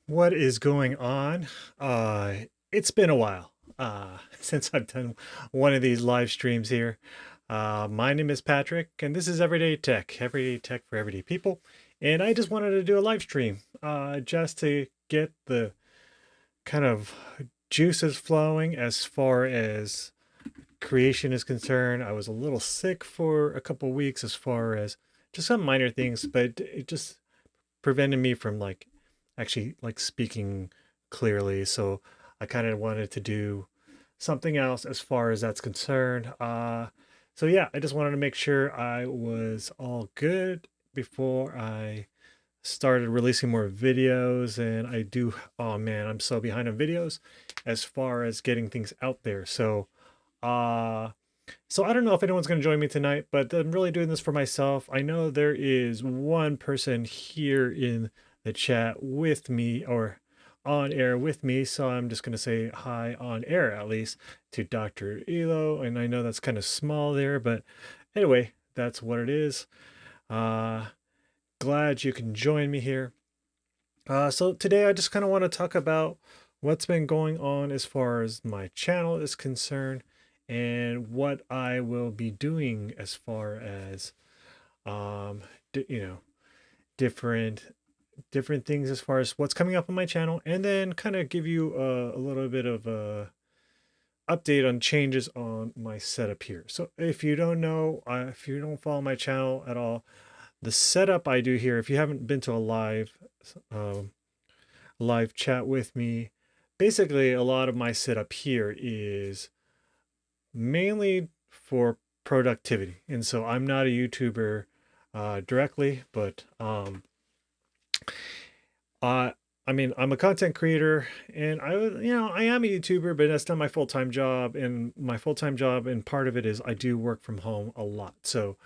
What is going on? It's been a while since I've done one of these live streams here. My name is Patrick, and this is Everyday Tech for Everyday People. And I just wanted to do a live stream just to get the kind of juices flowing as far as creation is concerned. I was a little sick for a couple weeks as far as just some minor things, but it just prevented me from actually speaking clearly. So I kind of wanted to do something else as far as that's concerned. So yeah, I just wanted to make sure I was all good before I started releasing more videos. And I do, oh man, I'm so behind on videos as far as getting things out there. Uh so I don't know if anyone's going to join me tonight, but I'm really doing this for myself. I know there is one person here in the chat with me or on air with me, so I'm just going to say hi on air at least to Dr. Elo, and I know that's kind of small there, but anyway, that's what it is. Uh Glad you can join me here. So today I just kind of want to talk about what's been going on as far as my channel is concerned and what I will be doing as far as um you know different things as far as what's coming up on my channel, and then kind of give you a little bit of a update on changes on my setup here. So if you don't know, if you don't follow my channel at all, the setup I do here, if you haven't been to a um, live chat with me, basically a lot of my setup here is mainly for productivity. And so I'm not a YouTuber directly, but uh, I mean, I'm a content creator, and I am a YouTuber, but that's not my full-time job. And my full-time job, and part of it is I do work from home a lot. So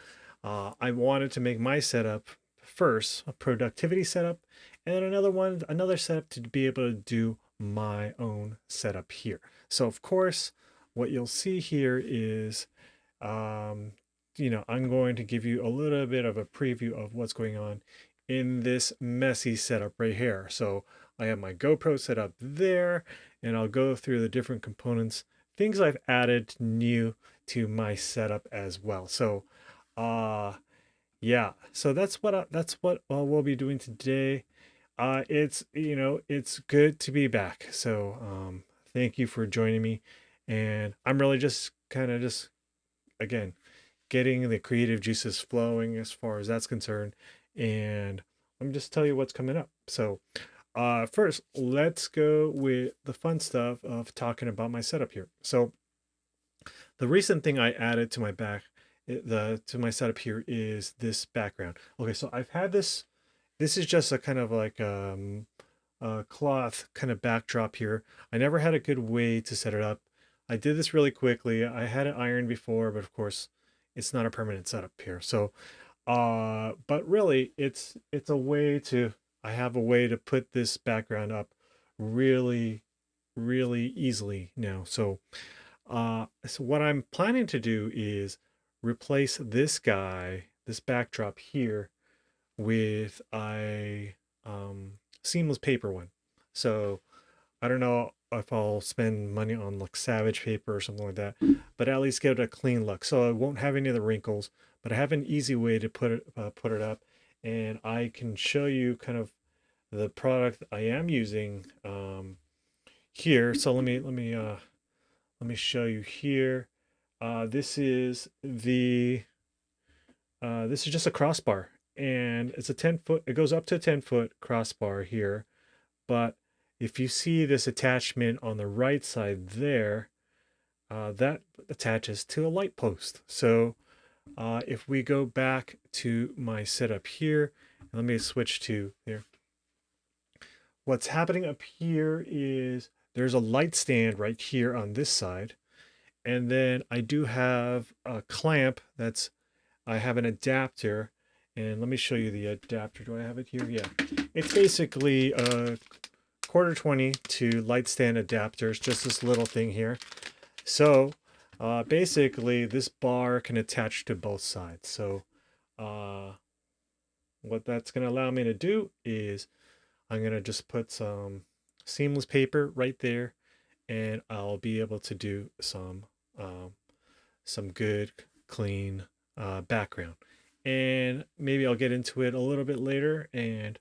I wanted to make my setup first a productivity setup, and then another setup to be able to do my own setup here. So of course, what you'll see here is, um, I'm going to give you a little bit of a preview of what's going on in this messy setup right here. So I have my GoPro set up there, and I'll go through the different components, things I've added new to my setup as well. So uh yeah, so that's what we'll be doing today. It's good to be back. So thank you for joining me, and I'm really just kind of just again getting the creative juices flowing as far as that's concerned. And let me just tell you what's coming up. So first, let's go with the fun stuff of talking about my setup here. So the recent thing I added to my my setup here is this background. Okay, so I've had this. This is just a kind of like a cloth kind of backdrop here. I never had a good way to set it up. I did this really quickly. I had it ironed before, but of course, it's not a permanent setup here. So, but really, it's a way to. I have a way to put this background up really, really easily now. So what I'm planning to do is replace this guy, this backdrop here, with a seamless paper one. So I don't know if I'll spend money on like Savage paper or something like that, but at least get a clean look. So I won't have any of the wrinkles, but I have an easy way to put it up, and I can show you kind of the product I am using here. So let me show you here. This is this is just a crossbar, and it's a 10-foot. It goes up to a 10-foot crossbar here. But if you see this attachment on the right side there, that attaches to a light post. So if we go back to my setup here, let me switch to here. What's happening up here is there's a light stand right here on this side. And then I do have a clamp I have an adapter. And let me show you the adapter. Do I have it here? Yeah. It's basically a quarter 20 to light stand adapters, just this little thing here. So basically this bar can attach to both sides. So what that's going to allow me to do is I'm gonna just put some seamless paper right there, and I'll be able to do um, some good clean background. And maybe I'll get into it a little bit later and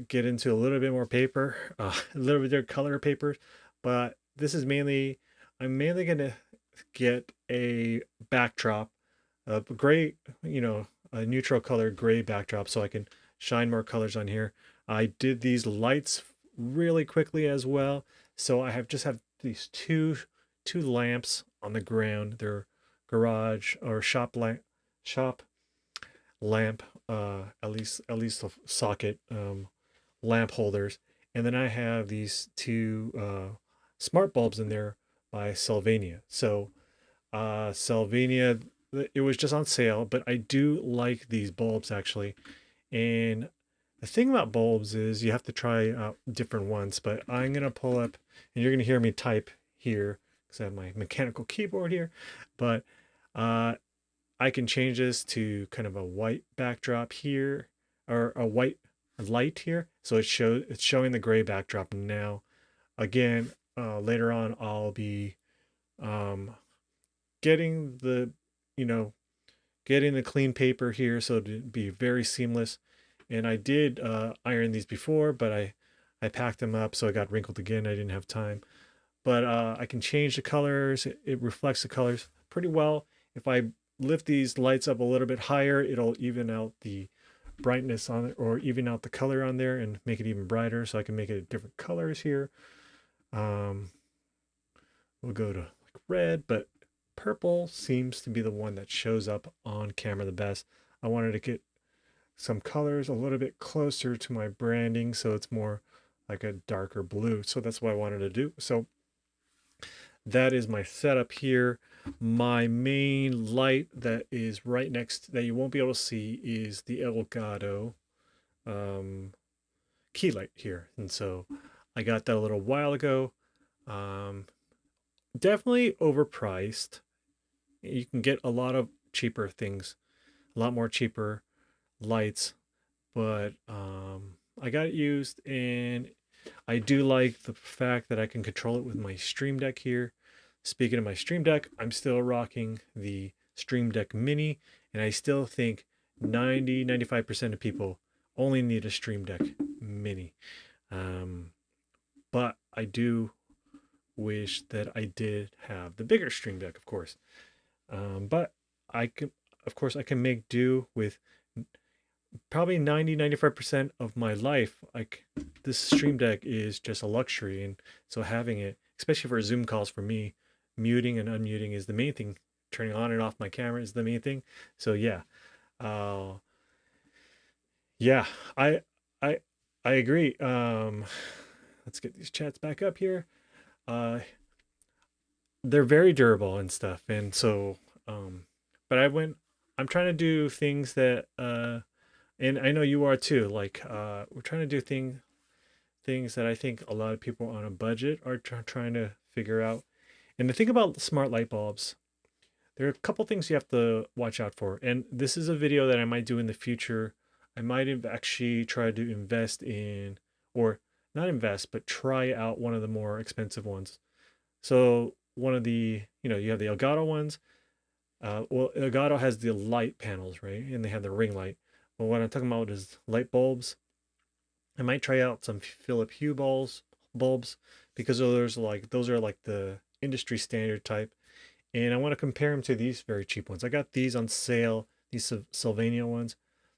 get into a little bit more paper, a little bit of color papers. But this is mainly, I'm mainly gonna get a backdrop, a gray, a neutral color gray backdrop, so I can shine more colors on here. I did these lights really quickly as well, so I have these two lamps on the ground. They're garage or shop lamp, at least the socket lamp holders, and then I have these two smart bulbs in there by Sylvania. So Sylvania, it was just on sale, but I do like these bulbs actually. And the thing about bulbs is you have to try out different ones. But I'm gonna pull up, and you're gonna hear me type here because I have my mechanical keyboard here. But uh, I can change this to kind of a white backdrop here, or a white light here. So it's showing the gray backdrop now. Again, later on I'll be um, getting the, you know, getting the clean paper here so to be very seamless. And I did iron these before, but I packed them up so I got wrinkled again. I didn't have time. But I can change the colors. It reflects the colors pretty well. If I lift these lights up a little bit higher, it'll even out the brightness on it, or even out the color on there and make it even brighter. So I can make it different colors here. Um, we'll go to like red, but purple seems to be the one that shows up on camera the best. I wanted to get some colors a little bit closer to my branding so it's more like a darker blue. So that's what I wanted to do. So that is my setup here. My main light that is right next, that you won't be able to see, is the Elgato um, key light here. And so I got that a little while ago. Um, Definitely overpriced. You can get a lot of cheaper things, a lot more cheaper lights, but I got it used, and I do like the fact that I can control it with my Stream Deck here. Speaking of my Stream Deck, I'm still rocking the Stream Deck Mini, and I still think 95% of people only need a Stream Deck Mini. Um, but I do wish that I did have the bigger Stream Deck, of course. But I can, of course, I can make do with probably 95% of my life. Like, this Stream Deck is just a luxury, and so having it, especially for Zoom calls, for me, muting and unmuting is the main thing. Turning on and off my camera is the main thing. So yeah, uh, yeah, I I I agree. Let's get these chats back up here. Uh, they're very durable and stuff, and so but I'm trying to do things that and I know you are too. Like we're trying to do things that I think a lot of people on a budget are trying to figure out. And the thing about smart light bulbs, there are a couple things you have to watch out for. And this is a video that I might do in the future. I might have actually tried to invest in, or not invest, but try out one of the more expensive ones. So one of the, you have the Elgato ones. Well, Elgato has the light panels, right? And they have the ring light. But what I'm talking about is light bulbs. I might try out some Philip Hue bulbs, because those are like the industry standard type, and I want to compare them to these very cheap ones. I got these on sale, these Sylvania ones.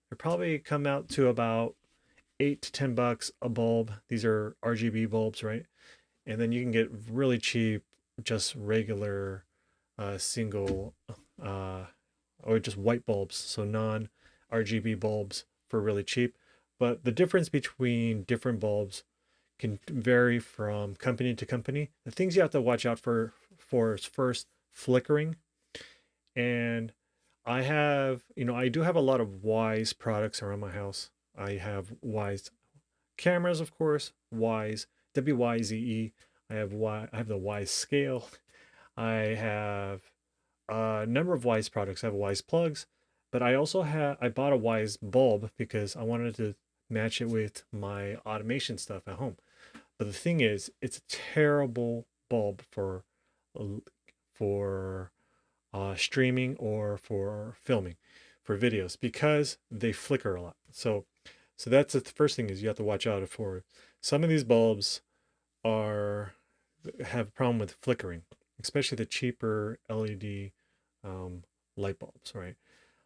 They probably come out to about $8 to $10 a bulb. These are RGB bulbs, right? And then you can get really cheap, just regular single uh, or just white bulbs, so non RGB bulbs for really cheap. But the difference between different bulbs can vary from company to company. The things you have to watch out for is first flickering. And I do have a lot of Wyze products around my house. I have Wyze cameras, of course, Wyze, WYZE. I have the Wyze scale. I have a number of Wyze products. I have Wyze plugs, but I bought a Wyze bulb because I wanted to match it with my automation stuff at home. But the thing is, it's a terrible bulb for streaming or for filming, for videos, because they flicker a lot. So that's the first thing is you have to watch out for. Some of these bulbs are have a problem with flickering, especially the cheaper LED light bulbs, right?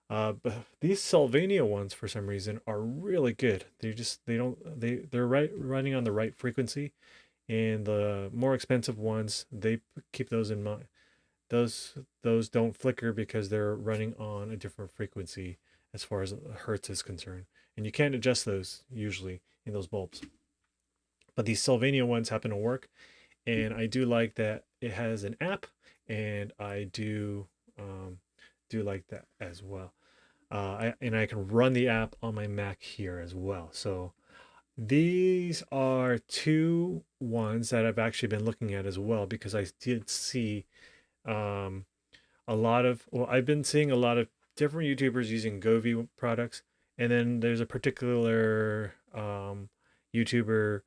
But these Sylvania ones, for some reason, are really good. They're running on the right frequency, and the more expensive ones, they keep those in mind. Those don't flicker because they're running on a different frequency as far as hertz is concerned, and you can't adjust those usually in those bulbs. But these Sylvania ones happen to work, and I do like that it has an app, and I do like that as well. I can run the app on my Mac here as well. So these are two ones that I've actually been looking at as well, because I did see um, I've been seeing a lot of different YouTubers using Govee products, and then there's a particular YouTuber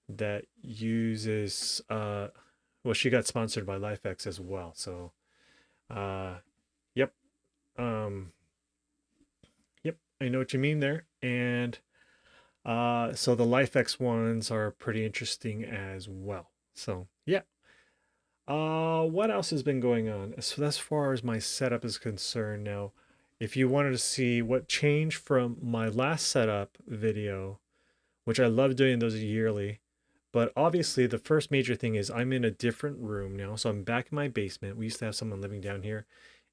that uses well, she got sponsored by LifeX as well. So uh, yep, um, yep, I know what you mean there. And so the LifeX ones are pretty interesting as well. So yeah. What else has been going on? As far as my setup is concerned now, if you wanted to see what changed from my last setup video, which I love doing those yearly, but obviously the first major thing is I'm in a different room now. So I'm back in my basement. We used to have someone living down here.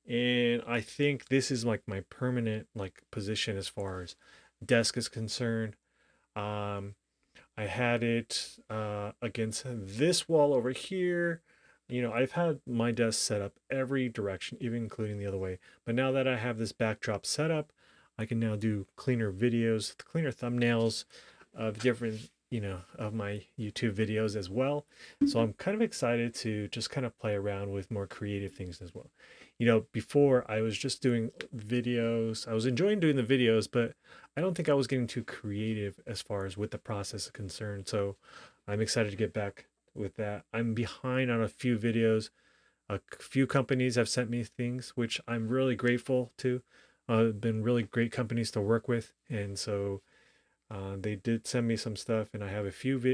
And I think this is like my permanent like position as far as desk is concerned. Um, I had it against this wall over here. You know, I've had my desk set up every direction, even including the other way. But now that I have this backdrop set up, I can now do cleaner videos, cleaner thumbnails of different, of my YouTube videos as well. So I'm kind of excited to just kind of play around with more creative things as well. Before I was just doing videos. I was enjoying doing the videos, but I don't think I was getting too creative as far as with the process is concerned. So I'm excited to get back with that. I'm behind on a few videos. A few companies have sent me things, which I'm really grateful to. Been really great companies to work with, and so they did send me some stuff, and I have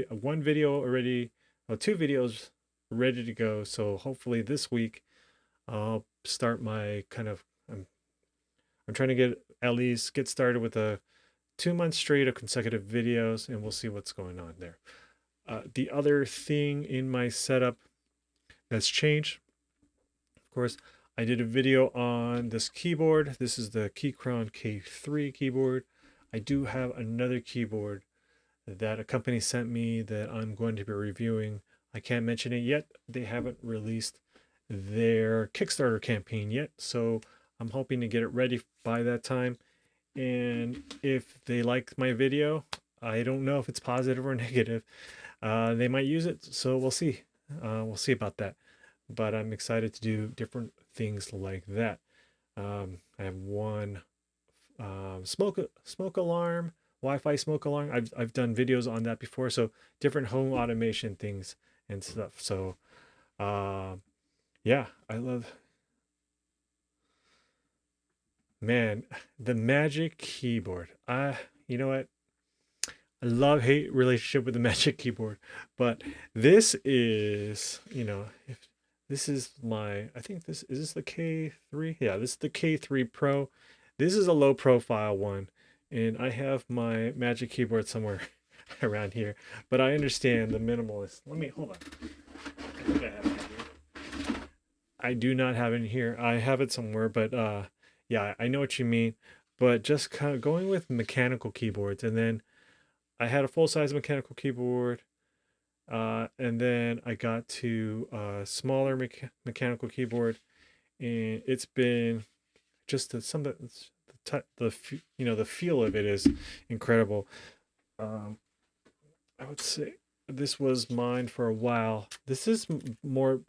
one video already, two videos ready to go. So hopefully this week I'll start my kind of. I'm trying to get started with a 2 month straight of consecutive videos, and we'll see what's going on there. The other thing in my setup that's changed, of course, I did a video on this keyboard. This is the Keychron K3 keyboard. I do have another keyboard that a company sent me that I'm going to be reviewing. I can't mention it yet. They haven't released their Kickstarter campaign yet, so I'm hoping to get it ready by that time. And if they like my video, I don't know if it's positive or negative. They might use it, so we'll see. We'll see about that. But I'm excited to do different things like that. I have one smoke alarm, Wi-Fi smoke alarm. I've done videos on that before, so different home automation things and stuff. So yeah, I love, man, the Magic Keyboard. You know what? I love hate relationship with the Magic Keyboard, but this is, if this is I think is this the K3? Yeah, this is the K3 Pro. This is a low profile one, and I have my Magic Keyboard somewhere around here, but I understand the minimalist. Let me hold on. I think I have it here. I do not have it here. I have it somewhere, but yeah, I know what you mean. But just kind of going with mechanical keyboards, and then I had a full size mechanical keyboard, and then I got to a smaller mechanical keyboard, and it's been just the feel of it is incredible. I would say this was mine for a while. This is more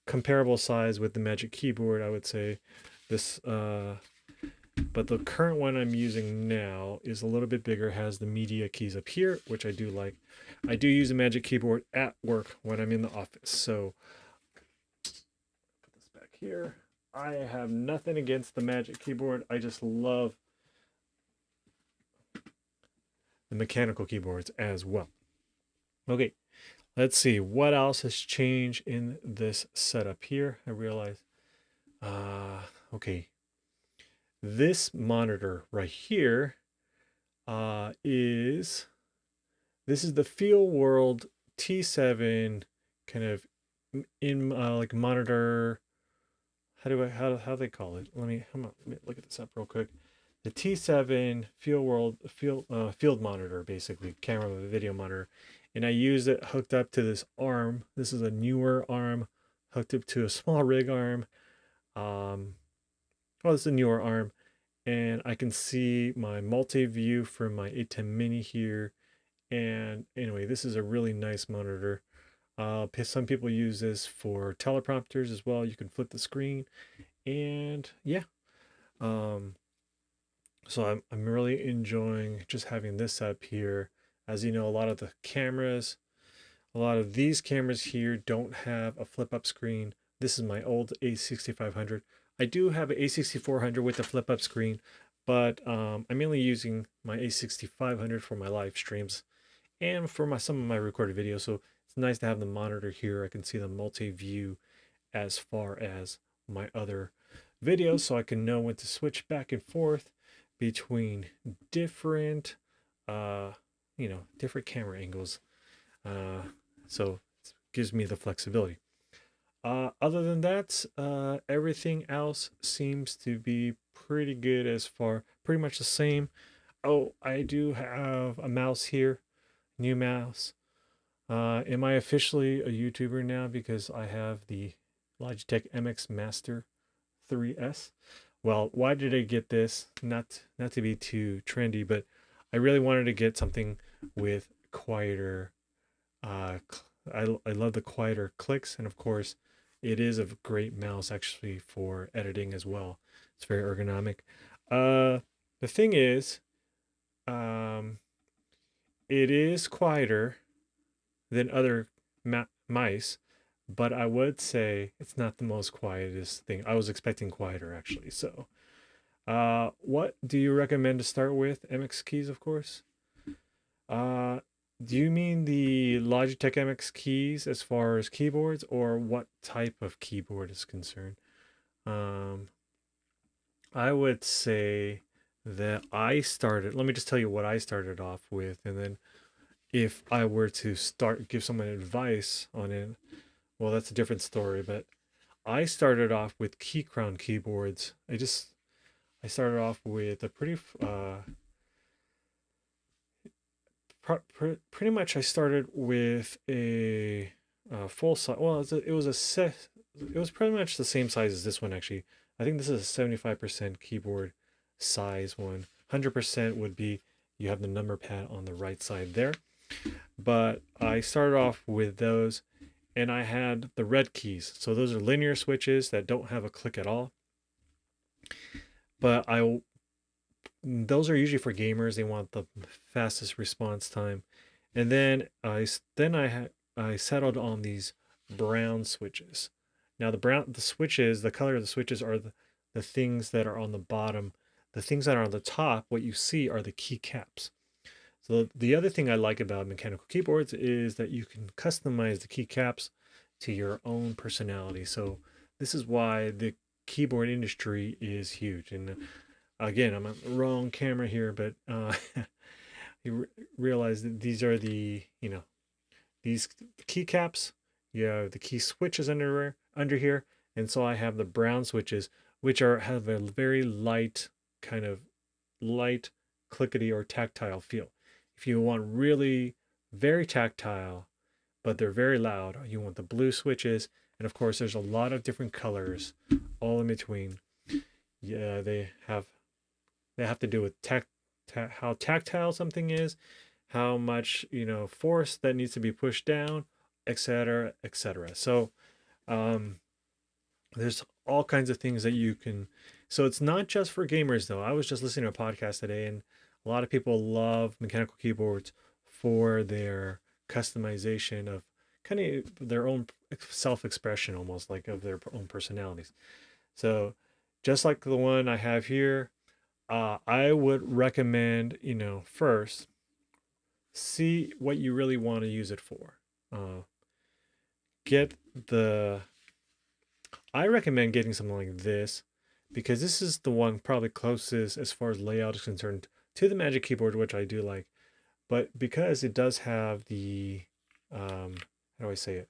comparable size with the Magic Keyboard. I would say this but the current one I'm using now is a little bit bigger, has the media keys up here, which I do like. I do use a Magic Keyboard at work when I'm in the office. So put this back here. I have nothing against the Magic Keyboard. I just love the mechanical keyboards as well. Okay, let's see what else has changed in this setup here. I realize, okay, this monitor right here is the FeelWorld T7 kind of in like monitor. How do they call it? Let me look at this up real quick. The T7 field monitor, basically camera video monitor, and I use it hooked up to this arm. This is a newer arm hooked up to a small rig arm. Well, it's a newer arm, and I can see my multi-view from my A10 Mini here. And anyway, this is a really nice monitor. Some people use this for teleprompters as well. You can flip the screen, and yeah. So I'm really enjoying just having this up here. As you know, a lot of these cameras here don't have a flip up screen. This is my old A6500. I do have an A6400 with a flip up screen, but I'm mainly using my A6500 for my live streams and for some of my recorded videos. So it's nice to have the monitor here. I can see the multi-view as far as my other videos, so I can know when to switch back and forth between different different camera angles. So it gives me the flexibility. Other than that, everything else seems to be pretty good, pretty much the same. Oh, I do have a mouse here, new mouse. Am I officially a YouTuber now because I have the Logitech MX Master 3S? Well, why did I get this? Not to be too trendy, but I really wanted to get something with quieter. I love the quieter clicks, and of course, it is a great mouse actually for editing as well. It's very ergonomic. The thing is, it is quieter than other mice, but I would say it's not the most quietest thing. I was expecting quieter actually. So, what do you recommend to start with? MX keys, of course. Do you mean the Logitech MX keys as far as keyboards, or what type of keyboard is concerned? Um, I would say that let me just tell you what I started off with, and then if I were to give someone advice on it, well, that's a different story. But I started off with Keychron keyboards. I started off with a pretty much. I started with a full size. Well, it was pretty much the same size as this one actually. I think this is a 75% keyboard size one. 100% would be you have the number pad on the right side there. But I started off with those, and I had the red keys. So those are linear switches that don't have a click at all. But those are usually for gamers. They want the fastest response time. And then I settled on these brown switches. Now the color of the switches are the things that are on the bottom. The things that are on the top, what you see are the keycaps. So the other thing I like about mechanical keyboards is that you can customize the keycaps to your own personality. So this is why the keyboard industry is huge. And again, I'm on the wrong camera here, but you realize that these are these keycaps. You have the key switches under here, and so I have the brown switches, which have a very light clickety or tactile feel. If you want really very tactile, but they're very loud, you want the blue switches. And of course, there's a lot of different colors all in between. Yeah, they have to do with how tactile something is, how much force that needs to be pushed down, etc., etc. So there's all kinds of things that you can So it's not just for gamers though. I was just listening to a podcast today, and a lot of people love mechanical keyboards for their customization of kind of their own self-expression, almost like of their own personalities. So just like the one I have here, I would recommend, first see what you really want to use it for. Uh, get the I recommend getting something like this because this is the one probably closest as far as layout is concerned to the Magic Keyboard, which I do like. But because it does have the, how do I say it?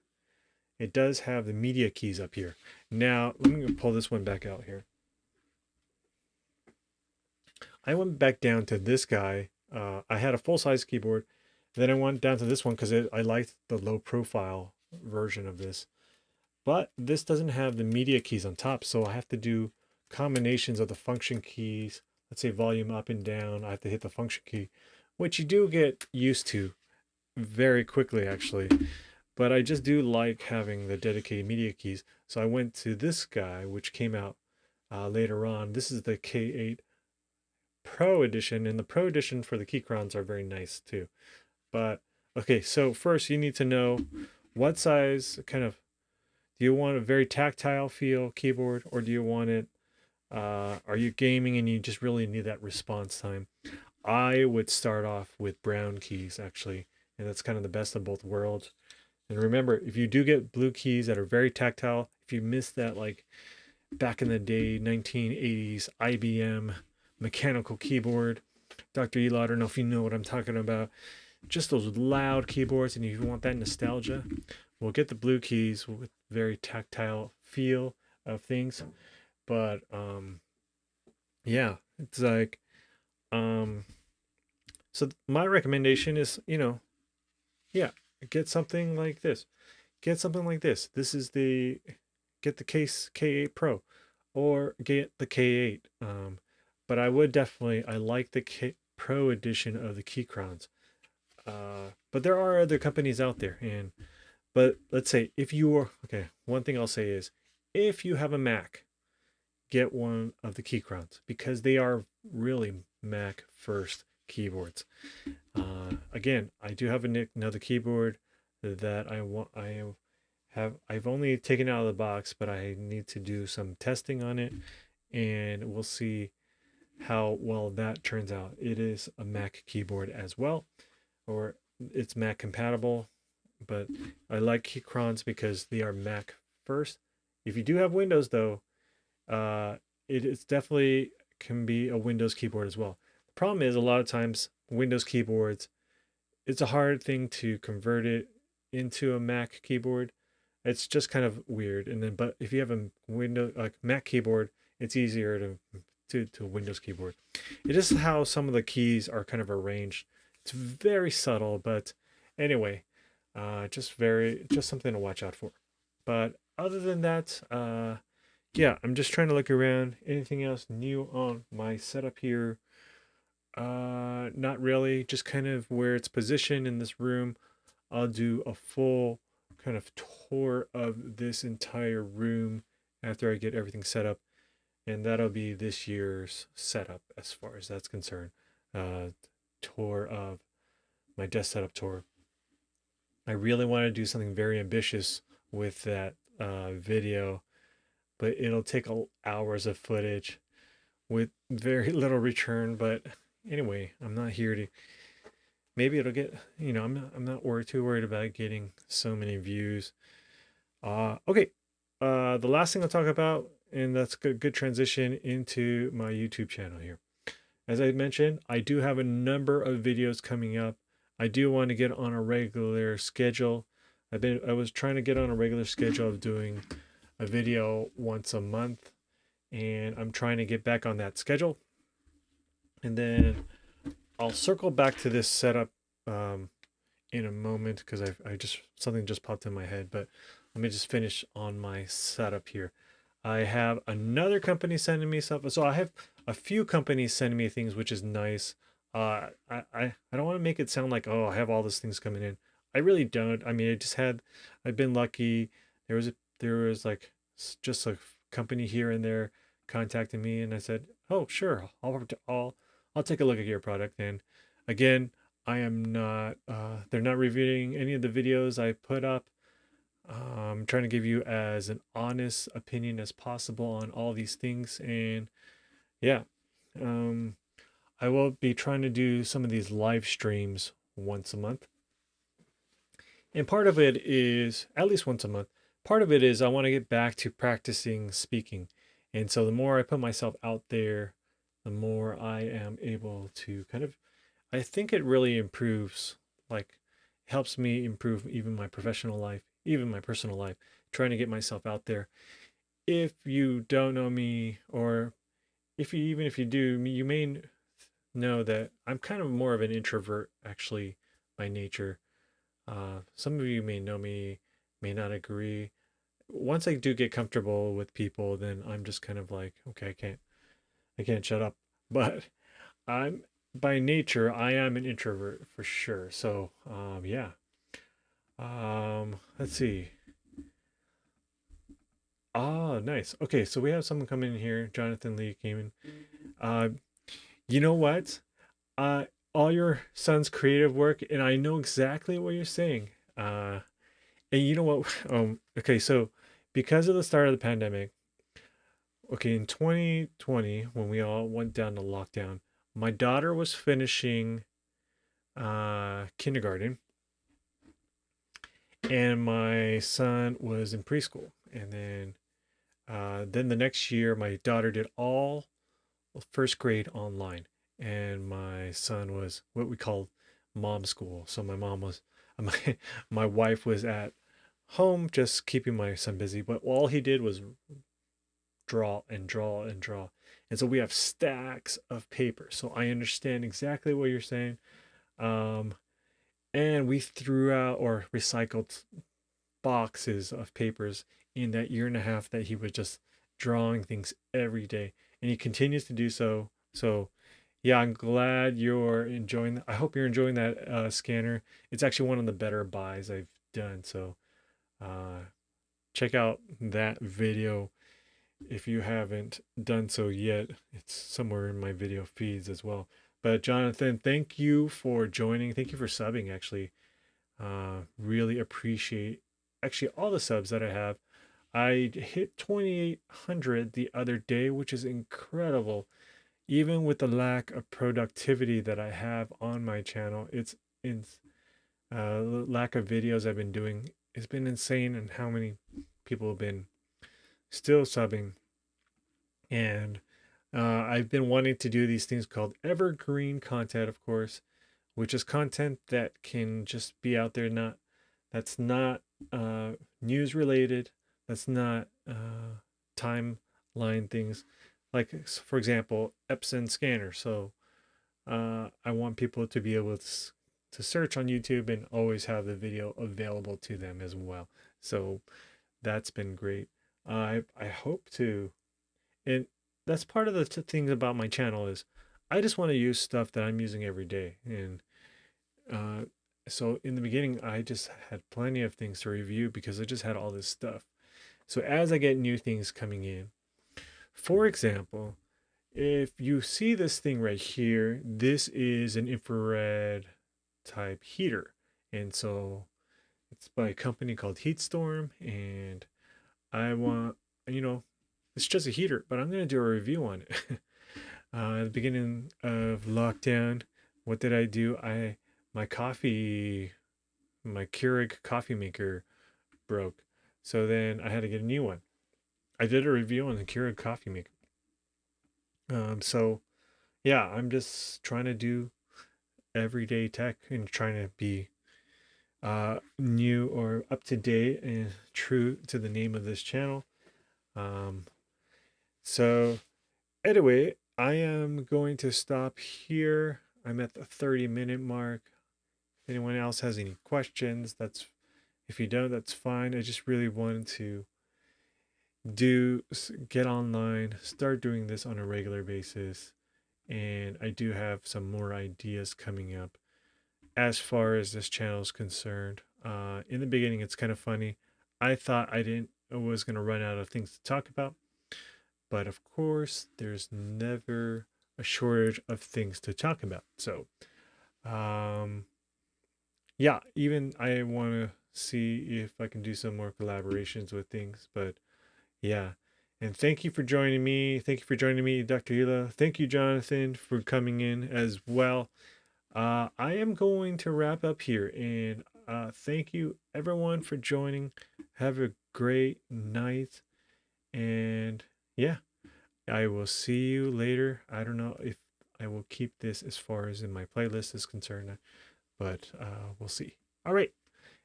It does have the media keys up here. Now, let me pull this one back out here. I went back down to this guy. I had a full-size keyboard. Then I went down to this one because I liked the low profile version of this. But this doesn't have the media keys on top, so I have to do combinations of the function keys. Let's say volume up and down. I have to hit the function key, which you do get used to very quickly, actually. But I just do like having the dedicated media keys. So I went to this guy, which came out later on. This is the K8 Pro Edition, and the Pro Edition for the Keychrons are very nice too. But okay, so first you need to know what size kind of, do you want a very tactile feel keyboard, or do you want it, are you gaming and you just really need that response time? I would start off with brown keys actually, and that's kind of the best of both worlds. And remember, if you do get blue keys that are very tactile, if you miss that, like back in the day, 1980s IBM mechanical keyboard, Dr. Eli, I don't know if you know what I'm talking about, just those loud keyboards, and you want that nostalgia, we'll get the blue keys with very tactile feel of things. But yeah, it's like, so my recommendation is, yeah, get something like this. Get something like this. This is get the case K8 Pro, or get the K8. But I would definitely, I like the Pro edition of the Keychrons. But there are other companies out there, but let's say if you are, okay, one thing I'll say is if you have a Mac, get one of the Keychrons because they are really Mac first keyboards. Again, I do have another keyboard that I've only taken out of the box, but I need to do some testing on it, and we'll see how well that turns out. It is a Mac keyboard as well, or it's Mac compatible, but I like Keychrons because they are Mac first. If you do have Windows though, it is definitely can be a Windows keyboard as well. The problem is a lot of times Windows keyboards, it's a hard thing to convert it into a Mac keyboard. It's just kind of weird. And then, but if you have a Windows like Mac keyboard, it's easier to Windows keyboard. It is how some of the keys are kind of arranged. It's very subtle, but anyway, just something to watch out for. But other than that, yeah, I'm just trying to look around. Anything else new on my setup here? Not really. Just kind of where it's positioned in this room. I'll do a full kind of tour of this entire room after I get everything set up, and that'll be this year's setup as far as that's concerned. Tour of my desk setup tour. I really want to do something very ambitious with that video, but it'll take hours of footage with very little return. But anyway, I'm not here to. Maybe it'll get. I'm not too worried about getting so many views. Okay. The last thing I'll talk about, and that's good transition into my YouTube channel here. As I mentioned, I do have a number of videos coming up. I do want to get on a regular schedule. I was trying to get on a regular schedule of doing a video once a month, and I'm trying to get back on that schedule. And then I'll circle back to this setup in a moment because something just popped in my head, but let me just finish on my setup here. I have another company sending me stuff. So I have a few companies sending me things, which is nice. I don't want to make it sound like, oh, I have all these things coming in. I really don't. I mean, I've been lucky. There was like just a company here and there contacted me, and I said, "Oh, sure, I'll take a look at your product." And again, I am not. They're not reviewing any of the videos I put up. I'm trying to give you as an honest opinion as possible on all these things, and yeah, um, I will be trying to do some of these live streams once a month. And part of it is at least once a month. Part of it is I want to get back to practicing speaking. And so the more I put myself out there, the more I am able to kind of, I think it really improves, like, helps me improve even my professional life, even my personal life, trying to get myself out there. If you don't know me, or if you, even if you do, you may know that I'm kind of more of an introvert actually by nature. Some of you may know me, may not agree. Once I do get comfortable with people, then I'm just kind of like, okay, I can't shut up. But I'm by nature, I am an introvert for sure. So, yeah. Let's see. Ah, nice. Okay, so we have someone coming in here. Jonathan Lee came in. Uh, you know what? Uh, all your son's creative work, and I know exactly what you're saying. And you know what? Okay, so because of the start of the pandemic, okay, in 2020, when we all went down to lockdown, my daughter was finishing kindergarten, and my son was in preschool. And then the next year, my daughter did all first grade online, and my son was what we call mom school. So my mom was, my my wife was at home just keeping my son busy, but all he did was draw and draw and draw. And so we have stacks of paper. So I understand exactly what you're saying. Um, and we threw out or recycled boxes of papers in that year and a half that he was just drawing things every day. And he continues to do so. So yeah, I'm glad you're enjoying that. I hope you're enjoying that scanner. It's actually one of the better buys I've done. So uh, check out that video if you haven't done so yet. It's somewhere in my video feeds as well. But Jonathan, thank you for joining. Thank you for subbing, actually. Really appreciate actually all the subs that I have. I hit 2,800 the other day, which is incredible. Even with the lack of productivity that I have on my channel, it's in lack of videos I've been doing. It's been insane, and how many people have been still subbing. And I've been wanting to do these things called evergreen content, of course, which is content that can just be out there, not that's not news related, that's not timeline things. Like for example, Epson scanner. So I want people to be able to search on YouTube and always have the video available to them as well. So that's been great. I hope to, and that's part of the thing about my channel is I just want to use stuff that I'm using every day. And uh, so in the beginning, I just had plenty of things to review because I just had all this stuff. So as I get new things coming in, for example, if you see this thing right here, this is an infrared type heater. And so it's by a company called Heatstorm. And I want, you know, it's just a heater, but I'm going to do a review on it. At the beginning of lockdown, what did I do? My coffee, my Keurig coffee maker broke. So then I had to get a new one. I did a review on the Keurig coffee maker. So yeah, I'm just trying to do everyday tech and trying to be new or up to date and true to the name of this channel. Um, so anyway, I am going to stop here. I'm at the 30-minute mark. If anyone else has any questions, if you don't, that's fine. I just really wanted to get online, start doing this on a regular basis. And I do have some more ideas coming up as far as this channel is concerned. In the beginning, it's kind of funny. I thought I was going to run out of things to talk about, but of course, there's never a shortage of things to talk about. So, um, yeah, even I want to see if I can do some more collaborations with things, but yeah. And thank you for joining me. Thank you for joining me, Dr. Hila. Thank you, Jonathan, for coming in as well. I am going to wrap up here, and thank you everyone for joining. Have a great night, and yeah, I will see you later. I don't know if I will keep this as far as in my playlist is concerned, but we'll see. All right.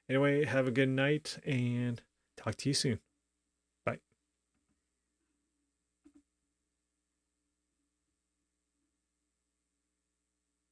Anyway, have a good night and talk to you soon.